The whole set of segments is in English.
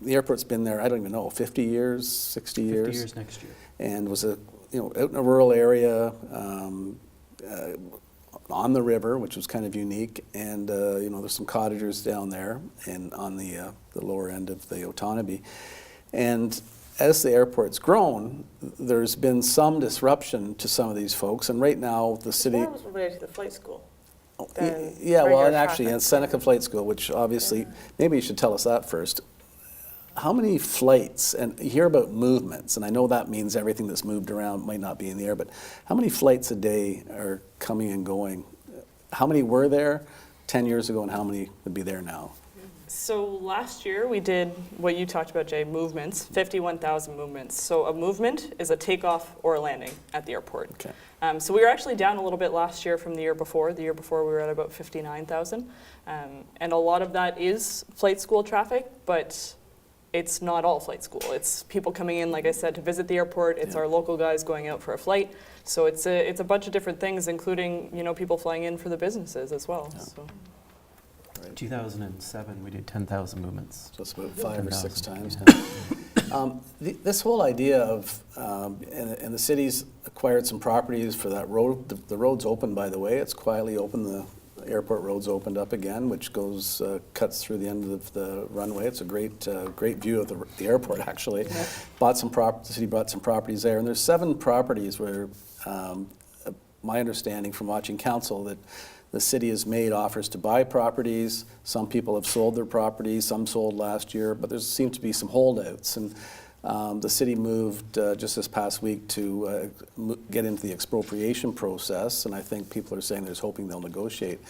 the airport's been there, I don't even know, 50 years, 60 years? 50 years next year. And was out in a rural area, on the river, which was kind of unique, and there's some cottagers down there and on the lower end of the Otonabee. And as the airport's grown, there's been some disruption to some of these folks, and right now the city... That was related to the flight school. Yeah, well, regular and actually, traffic. and Seneca Flight School, which obviously, maybe you should tell us that first. How many flights, and you hear about movements, and I know that means everything that's moved around might not be in the air, but how many flights a day are coming and going? How many were there 10 years ago, and how many would be there now? So last year we did what you talked about, Jay, movements, 51,000 movements. So a movement is a takeoff or a landing at the airport. Okay. So we were actually down a little bit last year from the year before. The year before we were at about 59,000. And a lot of that is flight school traffic, but it's not all flight school. It's people coming in, like I said, to visit the airport. It's our local guys going out for a flight. So it's a bunch of different things, including people flying in for the businesses as well. Yeah. So. 2007, we did 10,000 movements. So it's about 5 or 6 times. 10,000. This whole idea of, and the city's acquired some properties for that road. The road's open, by the way. It's quietly open. The airport road's opened up again, which goes cuts through the end of the runway. It's a great view of the airport, actually. Yeah. The city bought some properties there, and there's 7 properties where, my understanding from watching council, that the city has made offers to buy properties. Some people have sold their properties, some sold last year, but there seems to be some holdouts. And the city moved just this past week to get into the expropriation process, and I think people are saying they're hoping they'll negotiate.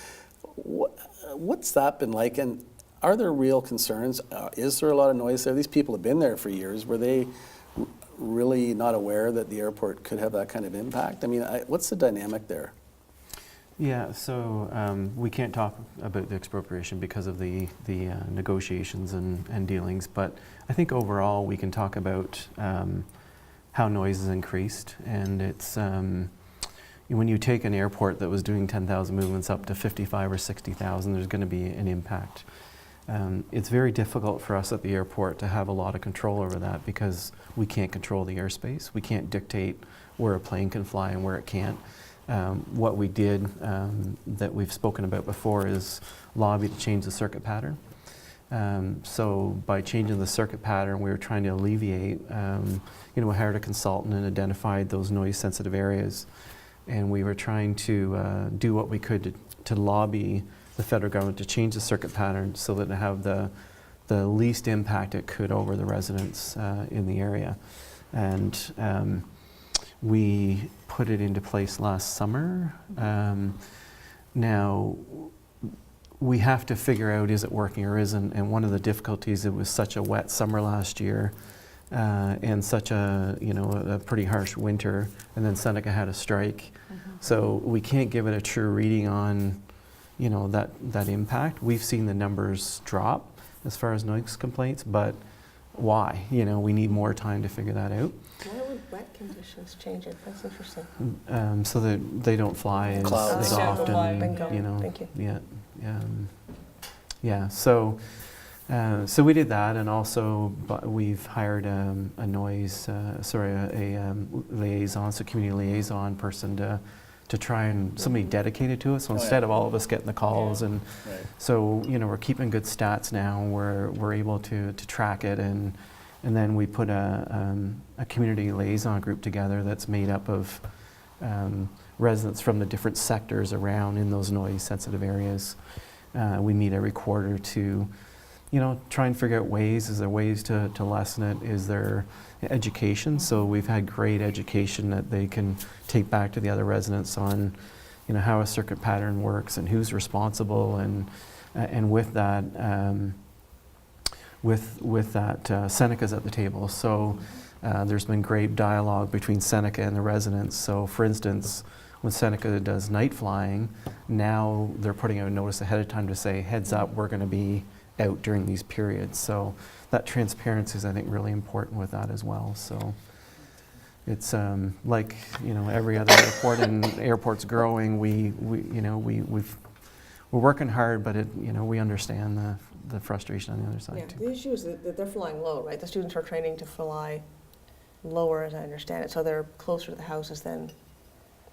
What's that been like, and are there real concerns? Is there a lot of noise there? These people have been there for years. Were they really not aware that the airport could have that kind of impact? I mean, what's the dynamic there? Yeah, so we can't talk about the expropriation because of the negotiations and dealings, but I think overall we can talk about how noise has increased, and it's when you take an airport that was doing 10,000 movements up to 55 or 60,000, there's going to be an impact. It's very difficult for us at the airport to have a lot of control over that because we can't control the airspace. We can't dictate where a plane can fly and where it can't. What we did that we've spoken about before is lobby to change the circuit pattern. So by changing the circuit pattern, we were trying to alleviate, we hired a consultant and identified those noise sensitive areas. And we were trying to do what we could to lobby the federal government to change the circuit pattern so that it have the least impact it could over the residents in the area. And we put it into place last summer. Now, we have to figure out, is it working or isn't? And one of the difficulties, it was such a wet summer last year and such a pretty harsh winter, and then Seneca had a strike. So we can't give it a true reading on that impact. We've seen the numbers drop as far as noise complaints, but why? We need more time to figure that out. Why would wet conditions change it? That's interesting. So that they don't fly as often. Bingo. Thank you. Yeah. So we did that, and also we've hired a liaison, so community liaison person to try and somebody dedicated to it. So instead of all of us getting the calls, and so we're keeping good stats now. We're able to track it, and then we put a community liaison group together that's made up of residents from the different sectors around in those noise sensitive areas. We meet every quarter to try and figure out ways. Is there ways to lessen it? Is there education? So we've had great education that they can take back to the other residents on, how a circuit pattern works and who's responsible, and with that, Seneca's at the table. So there's been great dialogue between Seneca and the residents. So for instance, when Seneca does night flying, now they're putting out a notice ahead of time to say, heads up, we're going to be out during these periods. So that transparency is, I think, really important with that as well. So it's like every other airport, and airport's growing. We're working hard, but we understand the frustration on the other Yeah, side too. the issue is that they're flying low, right? The students are training to fly lower, as I understand it, so they're closer to the houses than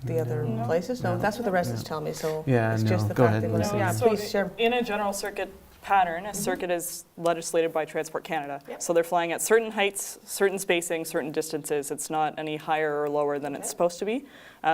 the other No. places? No, No. that's what the residents No. tell me, so Yeah, it's no, just the go fact ahead, that, Lucy. yeah, So please share. in a general circuit pattern, a circuit is legislated by Transport Canada. Yeah. So they're flying at certain heights, certain spacing, certain distances. It's not any higher or lower than it's Okay. supposed to be.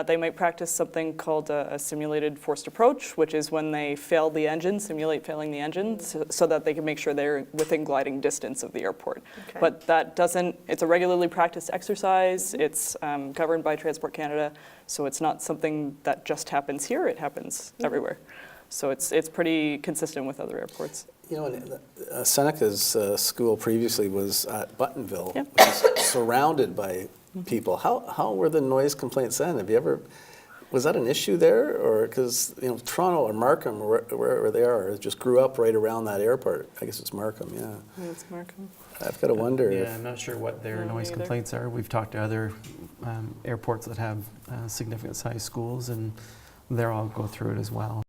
They might practice something called a simulated forced approach, which is when they fail the engine, simulate failing the engine, so that they can make sure they're within gliding distance of the airport. Okay. But that doesn't, it's a regularly practiced exercise. It's governed by Transport Canada, so it's not something that just happens here, it happens everywhere. So it's pretty consistent with other airports. You know, and, Seneca's school previously was at Buttonville, Yep. which is surrounded by people. How were the noise complaints then? Have you ever, was that an issue there? Or, because, you know, Toronto or Markham, or wherever they are, just grew up right around that airport. I guess it's Markham, yeah. It's Markham. I've got to wonder Yeah, if, I'm not sure what their No, noise either. complaints are. We've talked to other airports that have significant sized schools, and they're all go through it as well.